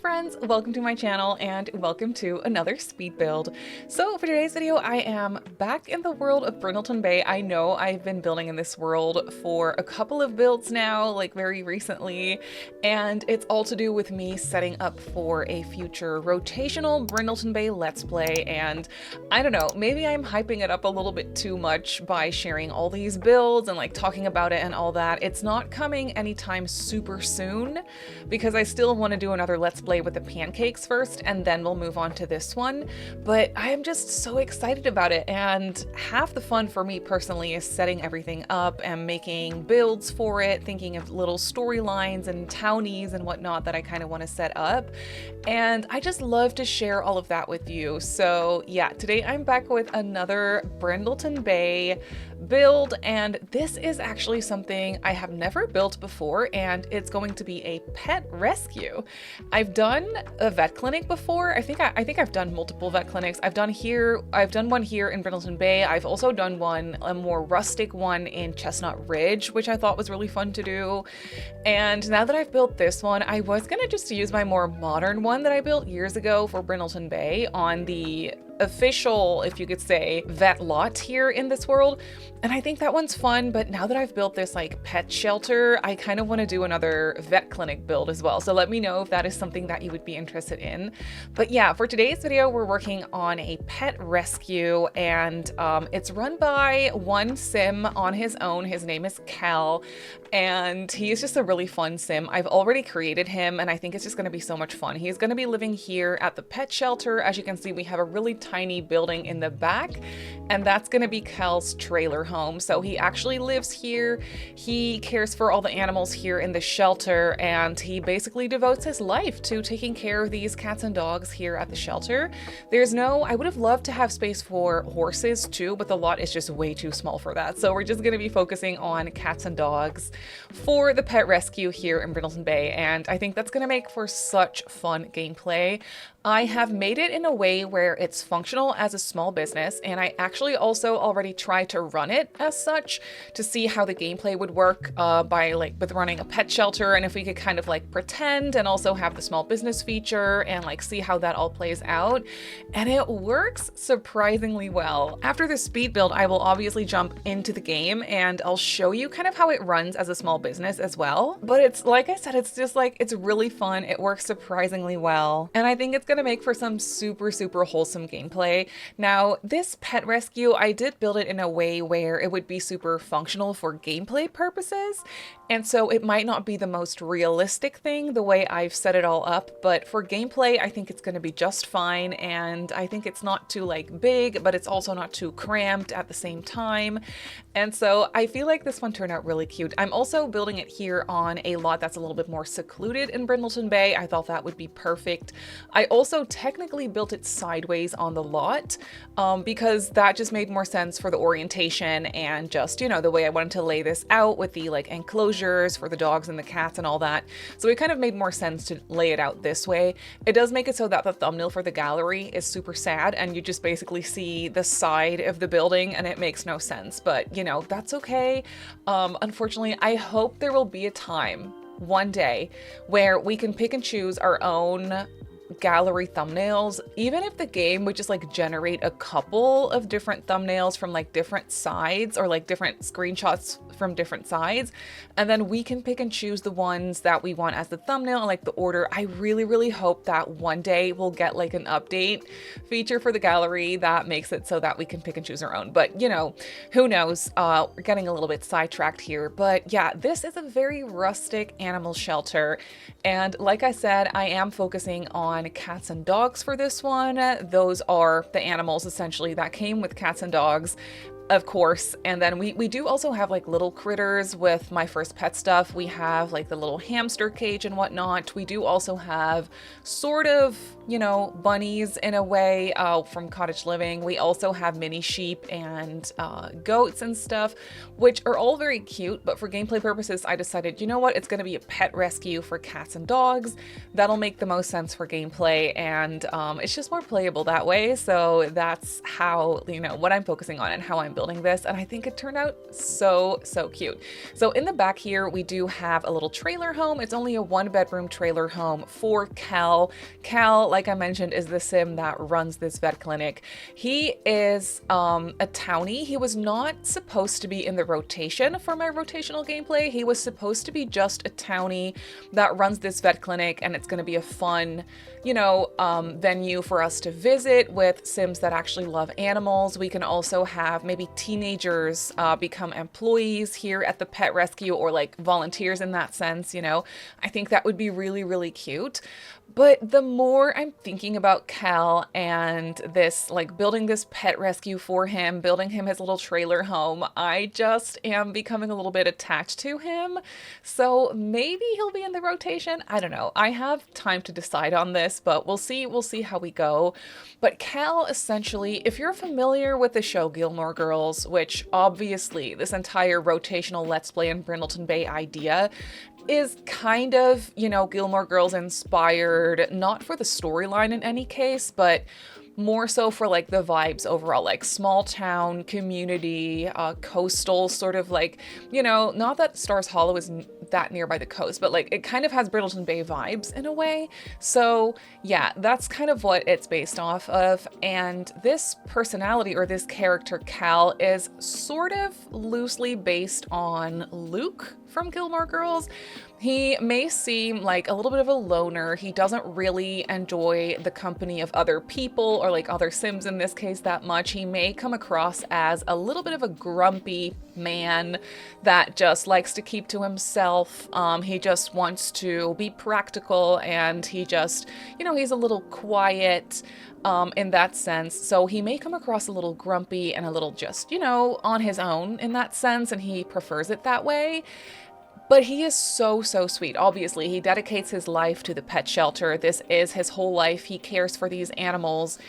friends, welcome to my channel and welcome to another speed build. So for today's video, I am back in the world of Brindleton Bay. I know I've been building in this world for a couple of builds now, like very recently, and it's all to do with me setting up for a future rotational Brindleton Bay Let's Play. And I don't know, maybe I'm hyping it up a little bit too much by sharing all these builds and like talking about it and all that. It's not coming anytime super soon because I still want to do another Let's Play with the pancakes first, and then we'll move on to this one. But I am just so excited about it, and half the fun for me personally is setting everything up and making builds for it, thinking of little storylines and townies and whatnot that I kind of want to set up. And I just love to share all of that with you. So yeah, today I'm back with another Brindleton Bay build, and this is actually something I have never built before, and it's going to be a pet rescue. I've done a vet clinic before. I think I've done multiple vet clinics. I've done one here in Brindleton Bay. I've also done a more rustic one in Chestnut Ridge, which I thought was really fun to do. And now that I've built this one, I was gonna just use my more modern one that I built years ago for Brindleton Bay on the official, if you could say, vet lot here in this world. And I think that one's fun, but now that I've built this like pet shelter, I kind of want to do another vet clinic build as well. So let me know if that is something that you would be interested in. But yeah, for today's video, we're working on a pet rescue, and it's run by one sim on his own. His name is Cal, and he's just a really fun sim. I've already created him, and I think it's just going to be so much fun. He's going to be living here at the pet shelter. As you can see, we have a really tiny building in the back, and that's going to be Cal's trailer home. So he actually lives here. He cares for all the animals here in the shelter, and he basically devotes his life to taking care of these cats and dogs here at the shelter. I would have loved to have space for horses too, but the lot is just way too small for that. So we're just going to be focusing on cats and dogs for the pet rescue here in Brindleton Bay, and I think that's going to make for such fun gameplay. I have made it in a way where it's functional as a small business, and I actually also already tried to run it as such to see how the gameplay would work with running a pet shelter, and if we could kind of like pretend and also have the small business feature and like see how that all plays out. And it works surprisingly well. After the speed build, I will obviously jump into the game and I'll show you kind of how it runs as a small business as well. But it's like I said, it's just like, it's really fun. It works surprisingly well, and I think it's gonna make for some super wholesome gameplay. Now, this pet rescue, I did build it in a way where it would be super functional for gameplay purposes, and so it might not be the most realistic thing the way I've set it all up, but for gameplay, I think it's going to be just fine. And I think it's not too like big, but it's also not too cramped at the same time. And so I feel like this one turned out really cute. I'm also building it here on a lot that's a little bit more secluded in Brindleton Bay. I thought that would be perfect. I also technically built it sideways on the lot because that just made more sense for the orientation and just, you know, the way I wanted to lay this out with the like enclosures for the dogs and the cats and all that. So it kind of made more sense to lay it out this way. It does make it so that the thumbnail for the gallery is super sad and you just basically see the side of the building and it makes no sense, but you know, that's okay. Unfortunately, I hope there will be a time one day where we can pick and choose our own gallery thumbnails, even if the game would just like generate a couple of different thumbnails from like different sides or like different screenshots from different sides, and then we can pick and choose the ones that we want as the thumbnail and like the order. I really hope that one day we'll get like an update feature for the gallery that makes it so that we can pick and choose our own, but you know, who knows. We're getting a little bit sidetracked here, but yeah, this is a very rustic animal shelter, and like I said, I am focusing on cats and dogs for this one. Those are the animals essentially that came with cats and dogs, of course. And then we do also have like little critters with my first pet stuff. We have like the little hamster cage and whatnot. We do also have sort of, you know, bunnies in a way from cottage living. We also have mini sheep and goats and stuff, which are all very cute. But for gameplay purposes, I decided, you know what, it's going to be a pet rescue for cats and dogs. That'll make the most sense for gameplay, and it's just more playable that way. So that's how, you know, what I'm focusing on and how I'm building this, and I think it turned out so cute. So in the back here, we do have a little trailer home. It's only a 1-bedroom trailer home for Cal. Cal, like I mentioned, is the sim that runs this vet clinic. He is a townie. He was not supposed to be in the rotation for my rotational gameplay. He was supposed to be just a townie that runs this vet clinic, and it's going to be a fun, you know, venue for us to visit with sims that actually love animals. We can also have maybe teenagers become employees here at the pet rescue, or like volunteers in that sense, you know. I think that would be really cute. But the more I'm thinking about Cal and this, like building this pet rescue for him, building him his little trailer home, I just am becoming a little bit attached to him. So maybe he'll be in the rotation. I don't know. I have time to decide on this, but we'll see. We'll see how we go. But Cal, essentially, if you're familiar with the show Gilmore Girls, which obviously this entire rotational Let's Play in Brindleton Bay idea is kind of, you know, Gilmore Girls inspired, not for the storyline in any case, but more so for like the vibes overall, like small town community, coastal sort of, like, you know, not that Stars Hollow is that nearby the coast, but like it kind of has Brindleton Bay vibes in a way. So yeah, that's kind of what it's based off of. And this personality, or this character Cal, is sort of loosely based on Luke from Gilmore Girls. He may seem like a little bit of a loner. He doesn't really enjoy the company of other people, or like other sims in this case, that much. He may come across as a little bit of a grumpy man that just likes to keep to himself. He just wants to be practical, and he just, you know, he's a little quiet in that sense. So he may come across a little grumpy and a little just, you know, on his own in that sense, and he prefers it that way. But he is so sweet. Obviously, he dedicates his life to the pet shelter. This is his whole life. He cares for these animals,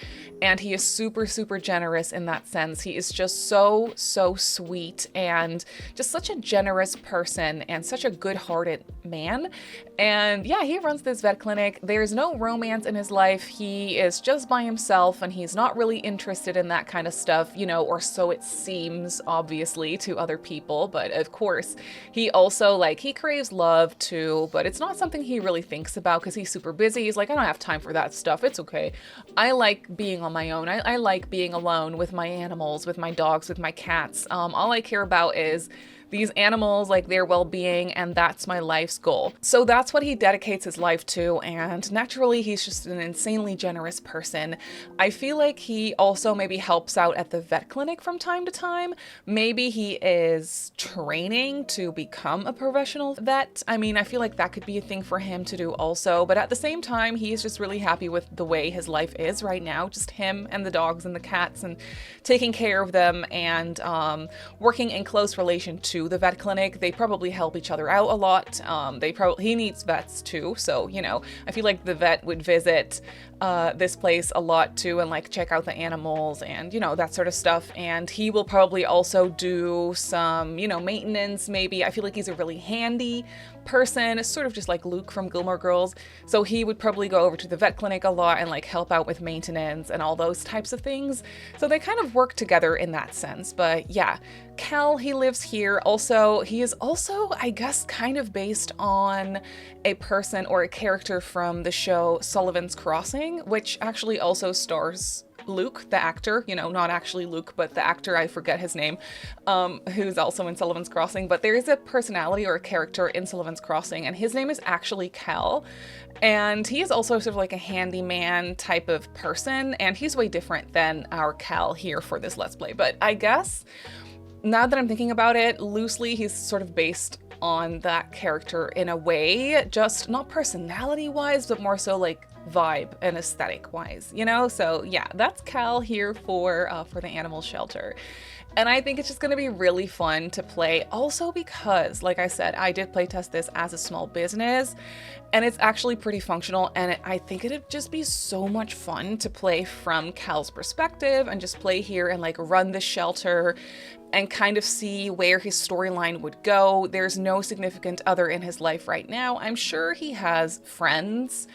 and he is super generous in that sense. He is just so sweet, and just such a generous person, and such a good-hearted man. And yeah, he runs this vet clinic. There's no romance in his life. He is just by himself, and he's not really interested in that kind of stuff, you know, or so it seems, obviously, to other people. But of course, he also, like, he craves love too, but it's not something he really thinks about because he's super busy. He's like, I don't have time for that stuff. It's okay. I like being on my own. I like being alone with my animals, with my dogs, with my cats. All I care about is these animals, like their well-being, and that's my life's goal. So that's what he dedicates his life to, and naturally he's just an insanely generous person. I feel like he also maybe helps out at the vet clinic from time to time. Maybe he is training to become a professional vet. I mean, I feel like that could be a thing for him to do also, but at the same time, he's just really happy with the way his life is right now, just him and the dogs and the cats, and taking care of them, and working in close relation to the vet clinic. They probably help each other out a lot. He needs vets too, so, you know, I feel like the vet would visit this place a lot too, and like check out the animals and, you know, that sort of stuff. And he will probably also do some, you know, maintenance maybe. I feel like he's a really handy person, sort of just like Luke from Gilmore Girls. So he would probably go over to the vet clinic a lot and like help out with maintenance and all those types of things. So they kind of work together in that sense. But yeah, Cal, he lives here. Also, he is also, I guess, kind of based on a person or a character from the show Sullivan's Crossing, which actually also stars Luke, the actor, you know, not actually Luke, but the actor, I forget his name, who's also in Sullivan's Crossing. But there is a personality or a character in Sullivan's Crossing, and his name is actually Cal. And he is also sort of like a handyman type of person, and he's way different than our Cal here for this Let's Play. But I guess, now that I'm thinking about it, loosely, he's sort of based on that character in a way, just not personality-wise, but more so like vibe and aesthetic wise, you know? So yeah, that's Cal here for the animal shelter. And I think it's just going to be really fun to play, also because, like I said, I did playtest this as a small business, and it's actually pretty functional, and I think it'd just be so much fun to play from Cal's perspective and just play here and like run the shelter and kind of see where his storyline would go. There's no significant other in his life right now. I'm sure he has friends,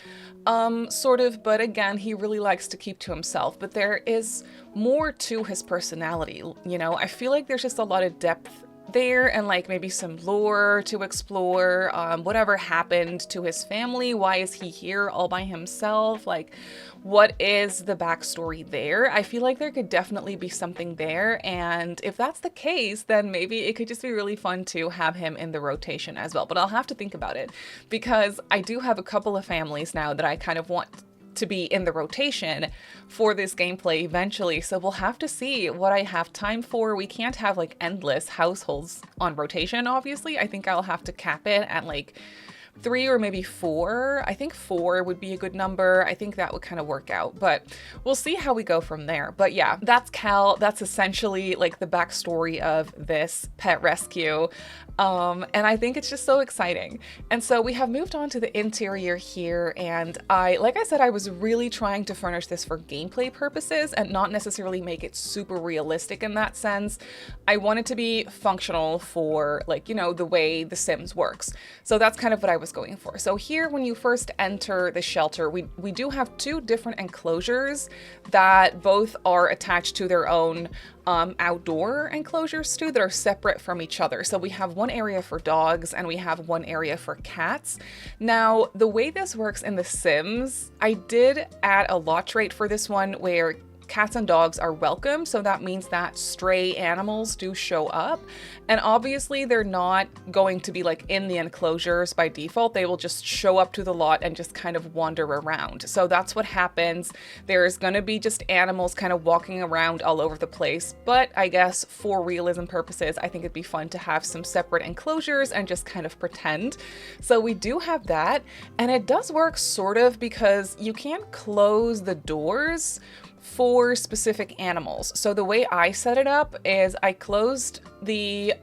Sort of, but again, he really likes to keep to himself. But there is more to his personality, you know? I feel like there's just a lot of depth there and like maybe some lore to explore. Whatever happened to his family? Why is he here all by himself? Like, what is the backstory there? I feel like there could definitely be something there, and if that's the case, then maybe it could just be really fun to have him in the rotation as well. But I'll have to think about it, because I do have a couple of families now that I kind of want to be in the rotation for this gameplay eventually, so we'll have to see what I have time for. We can't have like endless households on rotation, obviously. I think I'll have to cap it at like 3 or maybe 4. I think 4 would be a good number. I think that would kind of work out, but we'll see how we go from there. But yeah, that's Cal. That's essentially like the backstory of this pet rescue. And I think it's just so exciting. And so we have moved on to the interior here, and like I said, I was really trying to furnish this for gameplay purposes and not necessarily make it super realistic in that sense. I want it to be functional for, like, you know, the way The Sims works. So that's kind of what I was going for. So here, when you first enter the shelter, we do have 2 different enclosures that both are attached to their own outdoor enclosures too, that are separate from each other. So we have one area for dogs and we have one area for cats. Now, the way this works in The Sims, I did add a lot trait for this one where cats and dogs are welcome, so that means that stray animals do show up. And obviously they're not going to be like in the enclosures by default. They will just show up to the lot and just kind of wander around. So that's what happens. There's going to be just animals kind of walking around all over the place. But I guess for realism purposes, I think it'd be fun to have some separate enclosures and just kind of pretend. So we do have that. And it does work sort of, because you can't close the doors for specific animals. So the way I set it up is I closed the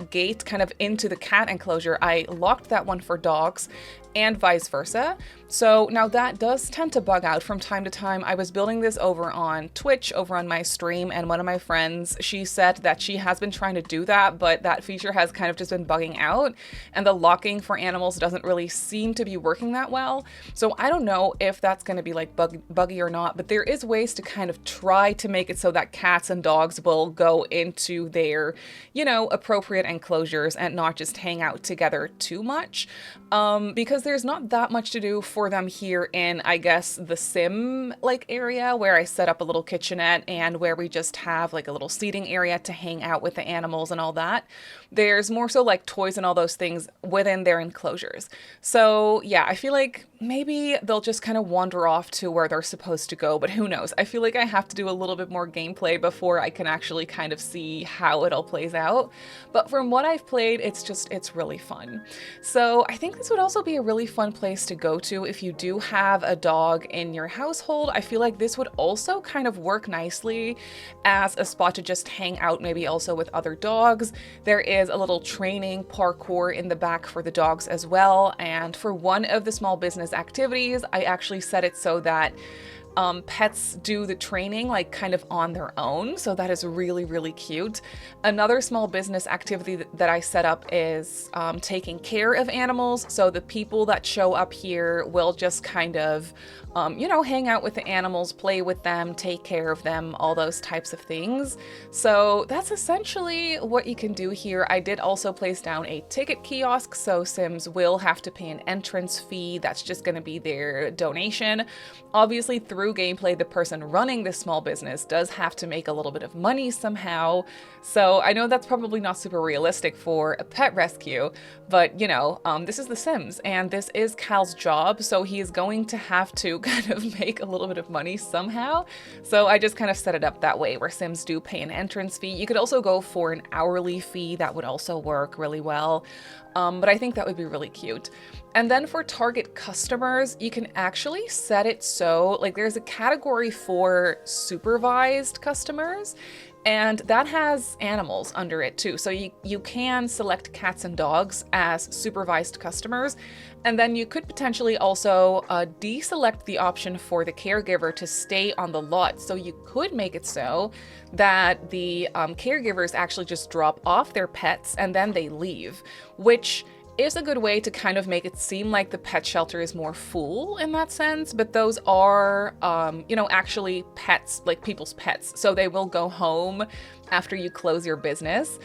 gate kind of into the cat enclosure. I locked that one for dogs and vice versa. So now that does tend to bug out from time to time. I was building this over on Twitch, over on my stream, and one of my friends, she said that she has been trying to do that, but that feature has kind of just been bugging out, and the locking for animals doesn't really seem to be working that well. So I don't know if that's going to be like buggy or not, but there is ways to kind of try to make it so that cats and dogs will go into their, you know, appropriate enclosures and not just hang out together too much. Because there's not that much to do for them here in, I guess, the sim like area where I set up a little kitchenette and where we just have like a little seating area to hang out with the animals and all that. There's more so like toys and all those things within their enclosures. So yeah, I feel like maybe they'll just kind of wander off to where they're supposed to go, but who knows? I feel like I have to do a little bit more gameplay before I can actually kind of see how it all plays out. But from what I've played, it's really fun. So I think this would also be a really fun place to go to if you do have a dog in your household. I feel like this would also kind of work nicely as a spot to just hang out, maybe also with other dogs. There is a little training parkour in the back for the dogs as well. And for one of the small business activities, I actually set it so that pets do the training like kind of on their own. So that is really, really cute. Another small business activity that I set up is taking care of animals. So the people that show up here will just kind of, you know, hang out with the animals, play with them, take care of them, all those types of things. So that's essentially what you can do here. I did also place down a ticket kiosk, so Sims will have to pay an entrance fee. That's just going to be their donation. Obviously, through gameplay, the person running this small business does have to make a little bit of money somehow. So I know that's probably not super realistic for a pet rescue, but you know, this is The Sims and this is Cal's job, so he is going to have to kind of make a little bit of money somehow. So I just kind of set it up that way where Sims do pay an entrance fee. You could also go for an hourly fee. That would also work really well. But I think that would be really cute. And then for target customers, you can actually set it so like there's a category for supervised customers, and that has animals under it too. So you can select cats and dogs as supervised customers. And then you could potentially also deselect the option for the caregiver to stay on the lot. So you could make it so that the caregivers actually just drop off their pets and then they leave, which is a good way to kind of make it seem like the pet shelter is more full in that sense, but those are, you know, actually pets, like people's pets. So they will go home after you close your business.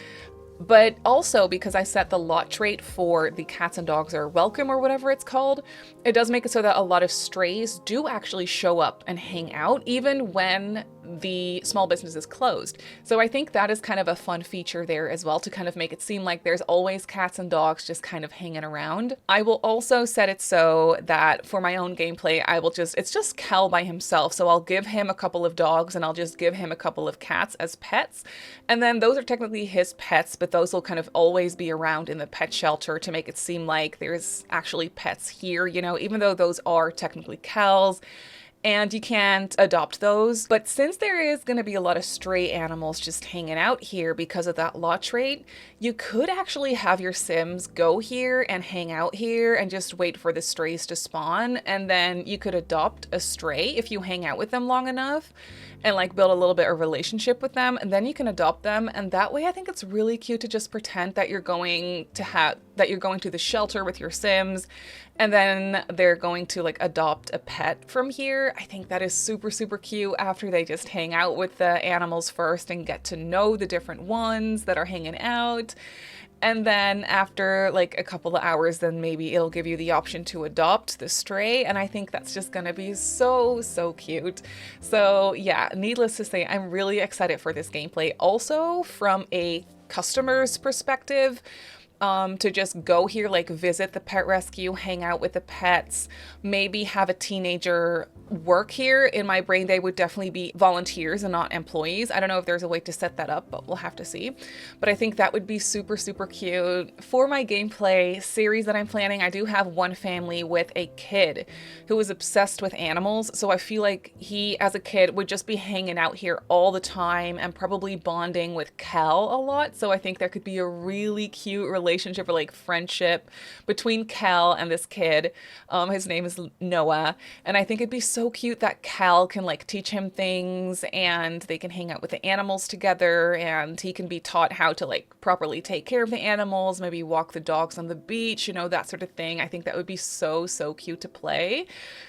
But also, because I set the lot trait for the cats and dogs are welcome or whatever it's called, it does make it so that a lot of strays do actually show up and hang out even when the small business is closed. So I think that is kind of a fun feature there as well, to kind of make it seem like there's always cats and dogs just kind of hanging around. I will also set it so that for my own gameplay, it's just Cal by himself. So I'll give him a couple of dogs and I'll just give him a couple of cats as pets. And then those are technically his pets, but those will kind of always be around in the pet shelter to make it seem like there's actually pets here, you know, even though those are technically Cal's. And you can't adopt those. But since there is going to be a lot of stray animals just hanging out here because of that lot trait, you could actually have your Sims go here and hang out here and just wait for the strays to spawn. And then you could adopt a stray if you hang out with them long enough and like build a little bit of relationship with them, and then you can adopt them. And that way I think it's really cute to just pretend that you're going to the shelter with your Sims, and then they're going to like adopt a pet from here. I think that is super, super cute after they just hang out with the animals first and get to know the different ones that are hanging out. And then after like a couple of hours, then maybe it'll give you the option to adopt the stray. And I think that's just gonna be so, so cute. So yeah, needless to say, I'm really excited for this gameplay. Also from a customer's perspective, to just go here, like visit the pet rescue, hang out with the pets, maybe have a teenager work here. In my brain, they would definitely be volunteers and not employees. I don't know if there's a way to set that up, but we'll have to see. But I think that would be super, super cute. For my gameplay series that I'm planning, I do have one family with a kid who is obsessed with animals. So I feel like he, as a kid, would just be hanging out here all the time and probably bonding with Cal a lot. So I think there could be a really cute relationship or like friendship between Cal and this kid. His name is Noah, and I think it'd be so cute that Cal can like teach him things and they can hang out with the animals together, and he can be taught how to like properly take care of the animals, maybe walk the dogs on the beach, you know, that sort of thing. I think that would be so, so cute to play.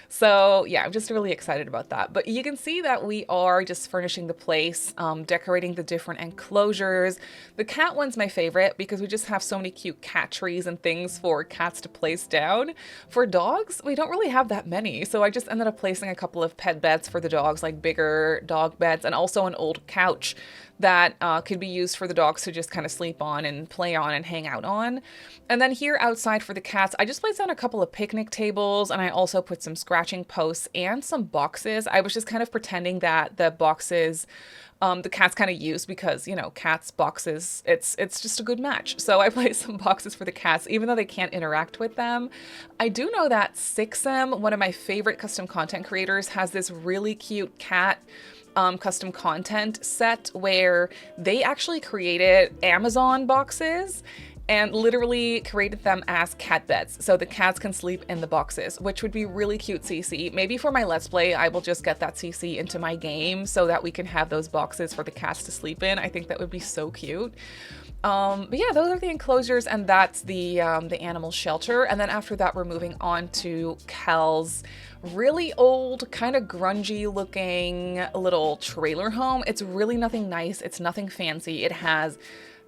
So yeah, I'm just really excited about that. But you can see that we are just furnishing the place, decorating the different enclosures. The cat one's my favorite because we just have so many cute cat trees and things for cats to place down. For dogs, we don't really have that many. So I just ended up placing a couple of pet beds for the dogs, like bigger dog beds, and also an old couch that could be used for the dogs to just kind of sleep on and play on and hang out on. And then here outside for the cats, I just placed down a couple of picnic tables, and I also put some scratching posts and some boxes. I was just kind of pretending that the boxes the cats kind of use, because, you know, cats, boxes, it's just a good match. So I placed some boxes for the cats, even though they can't interact with them. I do know that Sixem, one of my favorite custom content creators, has this really cute cat custom content set where they actually created Amazon boxes and literally created them as cat beds, so the cats can sleep in the boxes, which would be really cute CC. Maybe for my Let's Play, I will just get that CC into my game so that we can have those boxes for the cats to sleep in. I think that would be so cute. But yeah, those are the enclosures, and that's the animal shelter. And then after that, we're moving on to Cal's really old, kind of grungy looking little trailer home. It's really nothing nice. It's nothing fancy. It has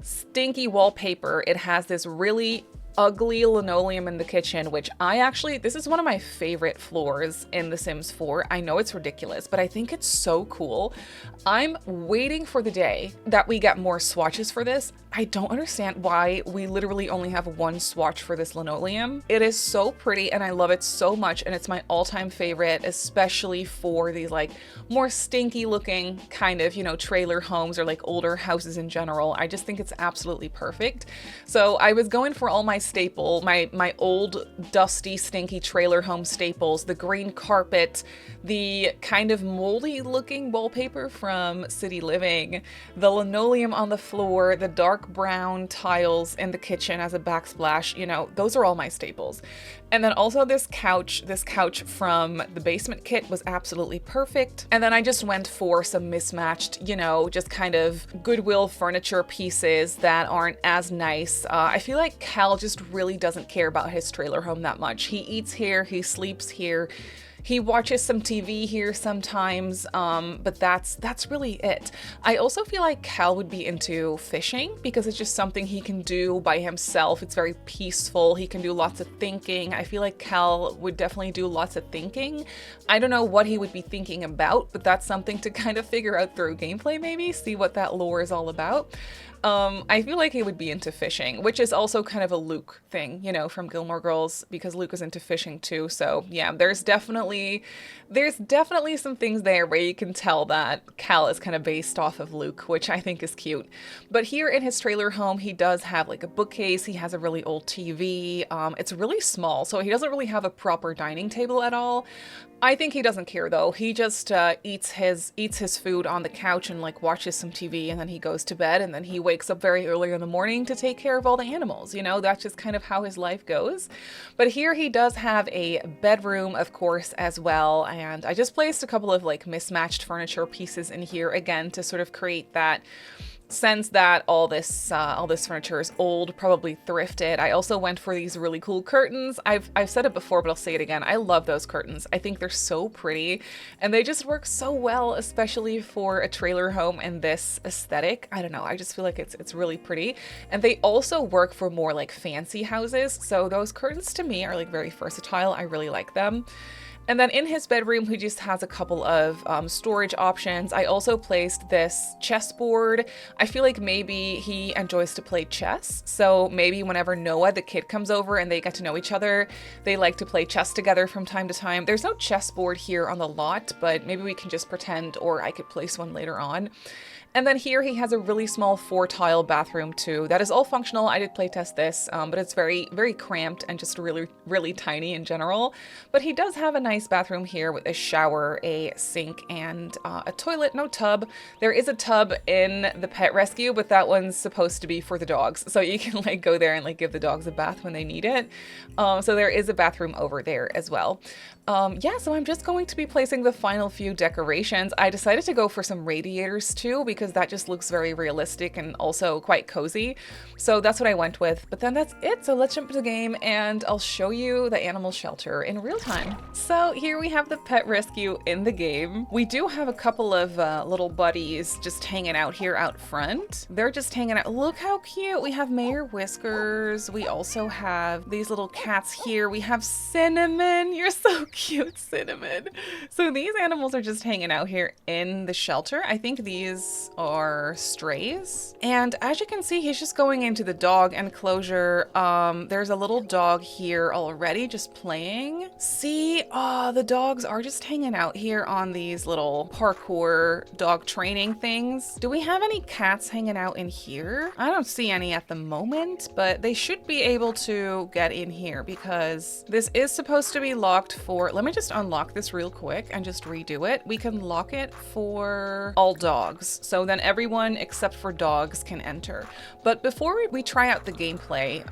stinky wallpaper. It has this really ugly linoleum in the kitchen, which this is one of my favorite floors in The Sims 4. I know it's ridiculous, but I think it's so cool. I'm waiting for the day that we get more swatches for this. I don't understand why we literally only have one swatch for this linoleum. It is so pretty and I love it so much, and it's my all-time favorite, especially for these like more stinky looking kind of, you know, trailer homes or like older houses in general. I just think it's absolutely perfect. So I was going for all my my old dusty stinky trailer home staples, the green carpet, the kind of moldy looking wallpaper from City Living, the linoleum on the floor, the dark brown tiles in the kitchen as a backsplash, you know, those are all my staples. And then also this couch from the basement kit was absolutely perfect. And then I just went for some mismatched, you know, just kind of Goodwill furniture pieces that aren't as nice. I feel like Cal just just really doesn't care about his trailer home that much. He eats here, he sleeps here, he watches some TV here sometimes, but that's really it. I also feel like Cal would be into fishing because it's just something he can do by himself. It's very peaceful. He can do lots of thinking. I feel like Cal would definitely do lots of thinking. I don't know what he would be thinking about, but that's something to kind of figure out through gameplay maybe, see what that lore is all about. I feel like he would be into fishing, which is also kind of a Luke thing, you know, from Gilmore Girls, because Luke is into fishing too. So yeah, there's definitely some things there where you can tell that Cal is kind of based off of Luke, which I think is cute. But here in his trailer home, he does have like a bookcase. He has a really old TV. It's really small, so he doesn't really have a proper dining table at all. I think he doesn't care though. He just eats his food on the couch and like watches some TV, and then he goes to bed, and then he wakes up very early in the morning to take care of all the animals. You know, that's just kind of how his life goes. But here he does have a bedroom, of course, as well. And I just placed a couple of like mismatched furniture pieces in here again to sort of create that sense that all this furniture is old, probably thrifted. I also went for these really cool curtains. I've said it before, but I'll say it again. I love those curtains. I think they're so pretty, and they just work so well, especially for a trailer home and this aesthetic. I don't know. I just feel like it's really pretty, and they also work for more like fancy houses. So those curtains to me are like very versatile. I really like them. And then in his bedroom, he just has a couple of storage options. I also placed this chessboard. I feel like maybe he enjoys to play chess. So maybe whenever Noah, the kid, comes over and they get to know each other, they like to play chess together from time to time. There's no chessboard here on the lot, but maybe we can just pretend, or I could place one later on. And then here he has a really small 4-tile bathroom too. That is all functional. I did playtest this, but it's very, very cramped and just really, really tiny in general. But he does have a nice bathroom here with a shower, a sink, and a toilet, no tub. There is a tub in the pet rescue, but that one's supposed to be for the dogs. So you can like go there and like give the dogs a bath when they need it. So there is a bathroom over there as well. Yeah, so I'm just going to be placing the final few decorations. I decided to go for some radiators too, because that just looks very realistic and also quite cozy. So that's what I went with, but then that's it. So let's jump into the game and I'll show you the animal shelter in real time. So here we have the pet rescue in the game. We do have a couple of little buddies just hanging out here out front. They're just hanging out. Look how cute. We have Mayor Whiskers. We also have these little cats here. We have Cinnamon. You're so cute, Cinnamon. So these animals are just hanging out here in the shelter. I think these are strays. And as you can see, he's just going into the dog enclosure. There's a little dog here already just playing. See, the dogs are just hanging out here on these little parkour dog training things. Do we have any cats hanging out in here? I don't see any at the moment, but they should be able to get in here because this is supposed to be locked for, let me just unlock this real quick and just redo it. We can lock it for all dogs. So then everyone except for dogs can enter. But before we try out the gameplay,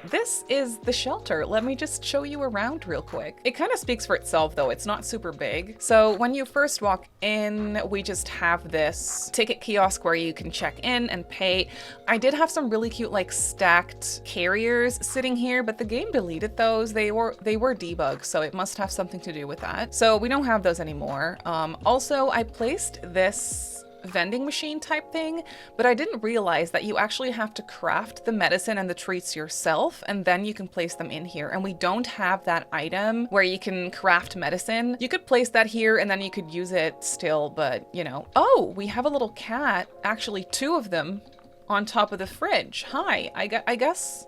this is the shelter. Let me just show you around real quick. It kind of speaks for itself though. It's not super big. So when you first walk in, we just have this ticket kiosk where you can check in and pay. I did have some really cute like stacked carriers sitting here, but the game deleted those. They were debugged, so it must have something to do with that. So we don't have those anymore. Also, I placed this vending machine type thing, but I didn't realize that you actually have to craft the medicine and the treats yourself, and then you can place them in here. And we don't have that item where you can craft medicine. You could place that here and then you could use it still, but you know. Oh, we have a little cat, actually 2 of them on top of the fridge. Hi, I guess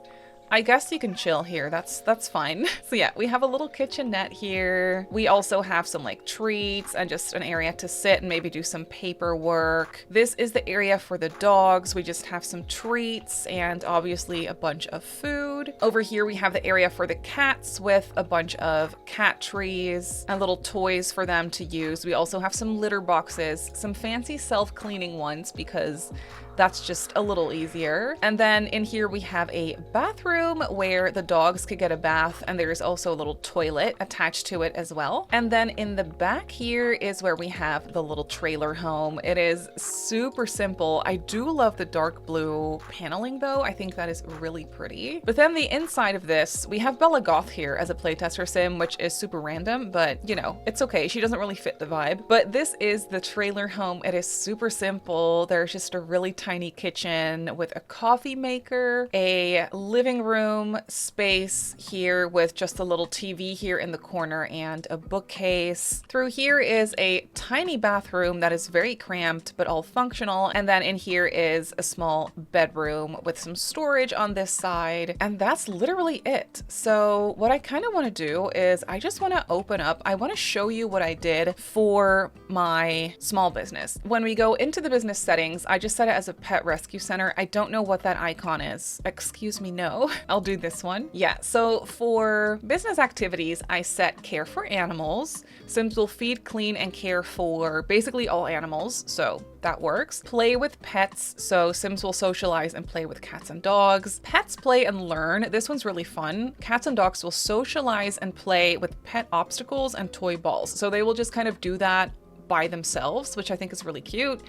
you can chill here. That's fine. So yeah, we have a little kitchenette here. We also have some like treats and just an area to sit and maybe do some paperwork. This is the area for the dogs. We just have some treats and obviously a bunch of food. Over here we have the area for the cats with a bunch of cat trees and little toys for them to use. We also have some litter boxes, some fancy self-cleaning ones because That's just a little easier. And then in here we have a bathroom where the dogs could get a bath, and there's also a little toilet attached to it as well. And then in the back here is where we have the little trailer home. It is super simple. I do love the dark blue paneling though. I think that is really pretty. But then the inside of this, we have Bella Goth here as a playtester sim, which is super random, but you know, it's okay. She doesn't really fit the vibe. But this is the trailer home. It is super simple. There's just a really tiny kitchen with a coffee maker, a living room space here with just a little TV here in the corner and a bookcase. Through here is a tiny bathroom that is very cramped but all functional, and then in here is a small bedroom with some storage on this side, and that's literally it. So what I kind of want to do is I just want to open up, I want to show you what I did for my small business. When we go into the business settings, I just set it as a pet rescue center. I don't know what that icon is. Excuse me, no. I'll do this one. Yeah, so for business activities, I set care for animals. Sims will feed, clean, and care for basically all animals, so that works. Play with pets, so Sims will socialize and play with cats and dogs. Pets play and learn. This one's really fun. Cats and dogs will socialize and play with pet obstacles and toy balls. So they will just kind of do that by themselves, which I think is really cute.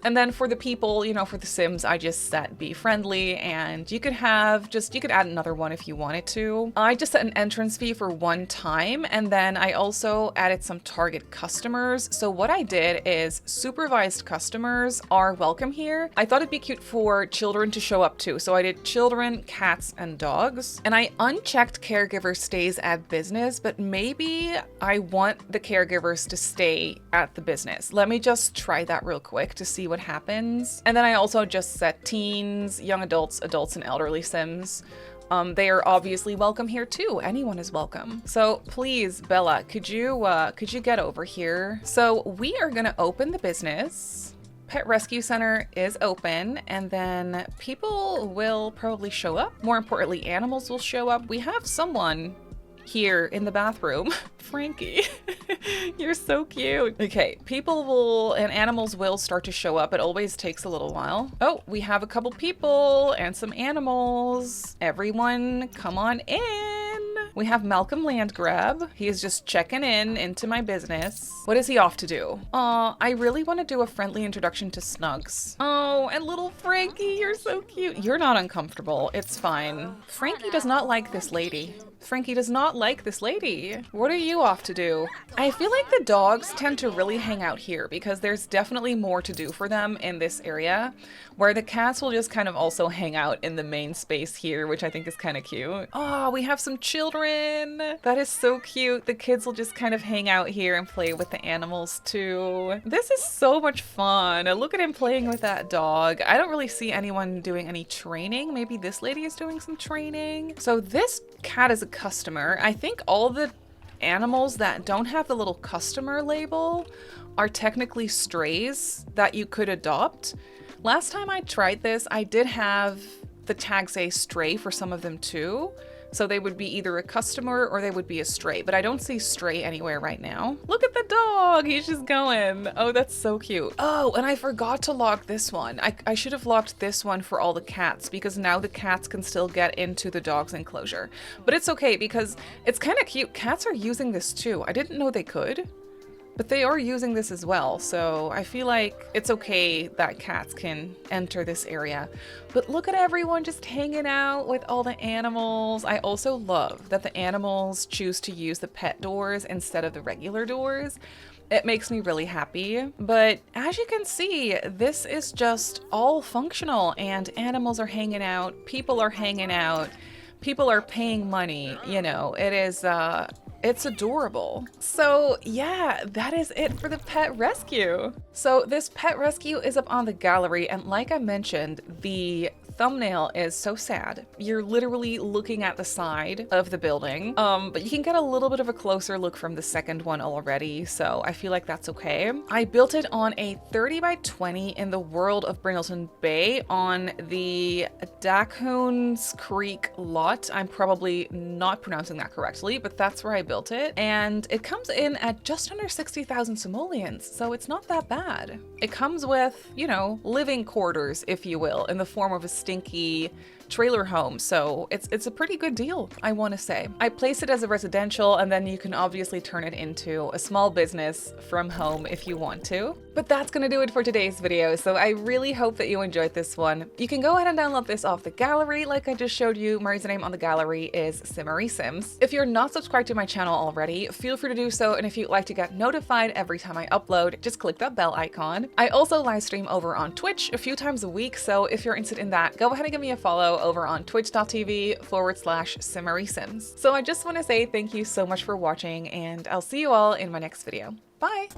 And then for the people, you know, for the Sims, I just set be friendly, and you could have you could add another one if you wanted to. I just set an entrance fee for one time, and then I also added some target customers. So what I did is supervised customers are welcome here. I thought it'd be cute for children to show up too. So I did children, cats, and dogs. And I unchecked caregiver stays at business, but maybe I want the caregivers to stay at the business. Let me just try that real quick to see what happens. And then I also just set teens, young adults, adults, and elderly Sims. They are obviously welcome here too. Anyone is welcome. So please, Bella, could you get over here? So we are gonna open the business. Pet Rescue Center is open, and then people will probably show up. More importantly, animals will show up. We have someone here in the bathroom. Frankie, you're so cute. Okay, and animals will start to show up. It always takes a little while. Oh, we have a couple people and some animals. Everyone, come on in. We have Malcolm Landgrab. He is just checking into my business. What is he off to do? I really want to do a friendly introduction to Snugs. Oh, and little Frankie, you're so cute. You're not uncomfortable. It's fine. Frankie does not like this lady. Frankie does not like this lady. What are you off to do? I feel like the dogs tend to really hang out here because there's definitely more to do for them in this area, where the cats will just kind of also hang out in the main space here, which I think is kind of cute. Oh, we have some children. That is so cute. The kids will just kind of hang out here and play with the animals too. This is so much fun. Look at him playing with that dog. I don't really see anyone doing any training. Maybe this lady is doing some training. So this cat is a customer. I think all the animals that don't have the little customer label are technically strays that you could adopt. Last time I tried this, I did have the tag say stray for some of them too. So they would be either a customer or they would be a stray, but I don't see stray anywhere right now. Look at the dog, he's just going. Oh, that's so cute. Oh, and I forgot to lock this one. I should have locked this one for all the cats because now the cats can still get into the dog's enclosure. But it's okay because it's kind of cute. Cats are using this too. I didn't know they could. But they are using this as well, so I feel like it's okay that cats can enter this area. But look at everyone just hanging out with all the animals. I also love that the animals choose to use the pet doors instead of the regular doors. It makes me really happy. But as you can see, this is just all functional, and animals are hanging out, people are hanging out, people are paying money, you know, it is, it's adorable. So yeah, that is it for the pet rescue. So this pet rescue is up on the gallery, and like I mentioned, the thumbnail is so sad. You're literally looking at the side of the building, but you can get a little bit of a closer look from the second one already, so I feel like that's okay. I built it on a 30 by 20 in the world of Brindleton Bay on the Dacones Creek lot. I'm probably not pronouncing that correctly, but that's where I built it. And it comes in at just under 60,000 simoleons, so it's not that bad. It comes with, you know, living quarters, if you will, in the form of a stinky trailer home, so it's a pretty good deal, I want to say. I place it as a residential, and then you can obviously turn it into a small business from home if you want to. But that's gonna do it for today's video, so I really hope that you enjoyed this one. You can go ahead and download this off the gallery like I just showed you. My username on the gallery is Simmary Sims. If you're not subscribed to my channel already, feel free to do so, and if you'd like to get notified every time I upload, just click that bell icon. I also live stream over on Twitch a few times a week, so if you're interested in that, go ahead and give me a follow over on twitch.tv/Simmary Sims. So I just want to say thank you so much for watching, and I'll see you all in my next video. Bye!